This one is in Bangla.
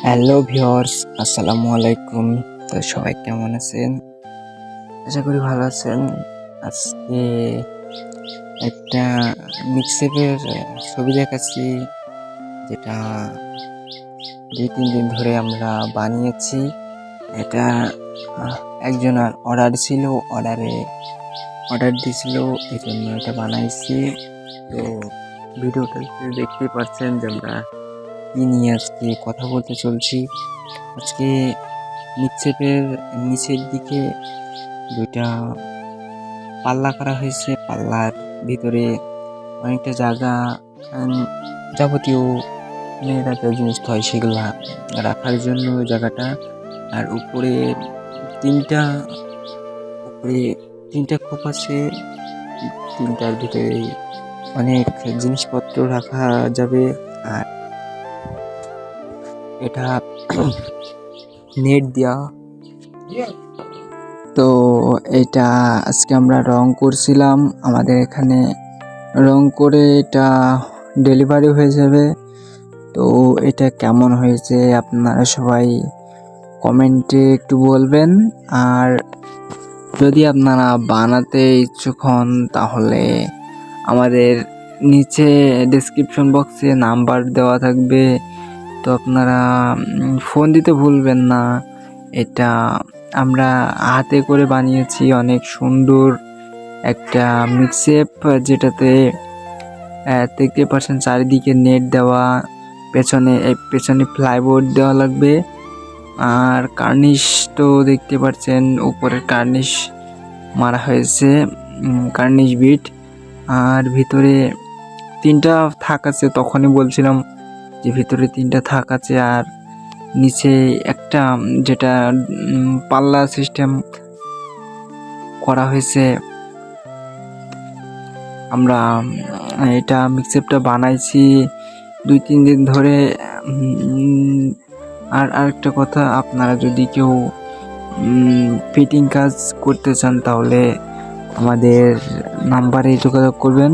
হ্যালো ভিউয়ার্স, আসসালামু আলাইকুম। তো সবাই কেমন আছেন? আশা করি ভালো আছেন। আজকে একটা মিক্সেপের ছবি দেখাচ্ছি, যেটা 2-3 দিন ধরে আমরা বানিয়েছি। এটা একজনের অর্ডার ছিল, অর্ডার দিয়েছিল, এই জন্য এটা বানাইছি। তো ভিডিওটাতে দেখতেই পাচ্ছেন যে আমরা কি নিয়ে আজকে কথা বলতে চলছি। আজকে মিক্সেপের নিচের দিকে দুইটা পাল্লা করা হয়েছে। পাল্লার ভিতরে অনেকটা জায়গা, যাবতীয় মেয়েরা যে জিনিস হয় সেগুলা রাখার জন্য ওই জায়গাটা। আর তিনটা উপরে তিনটা খোপ আছে। তিনটার ভিতরে অনেক জিনিসপত্র রাখা যাবে। আর এটা নেট দেওয়া। তো এটা আজকে আমরা রং করছিলাম, আমাদের এখানে রং করে এটা ডেলিভারি হয়ে যাবে। তো এটা কেমন হয়েছে আপনারা সবাই কমেন্টে একটু বলবেন। আর যদি আপনারা বানাতে ইচ্ছুক হন তাহলে আমাদের নিচে ডেসক্রিপশন বক্সে নাম্বার দেওয়া থাকবে, তো আপনারা ফোন দিতে ভুলবেন না। এটা আমরা হাতে করে বানিয়েছি, অনেক সুন্দর একটা মিক্সেপ, যেটাতে দেখতে পাচ্ছেন চারিদিকে নেট দেওয়া, পেছনে প্লাইবোর্ড দেওয়া লাগবে। আর কার্নিশ তো দেখতে পাচ্ছেন, উপরের কার্নিশ মারা হয়েছে, কার্নিশ বিট। আর ভিতরে তিনটা থাক আছে, তখনই বলছিলাম যে ভিতরে তিনটা থাক আছে। আর নিচে একটা যেটা পাল্লা সিস্টেম করা হয়েছে। আমরা এটা মিক্সেপটা বানাইছি 2-3 দিন ধরে। আর আরেকটা কথা, আপনারা যদি কেউ ফিটিং কাজ করতে চান তাহলে আমাদের নাম্বারে যোগাযোগ করবেন।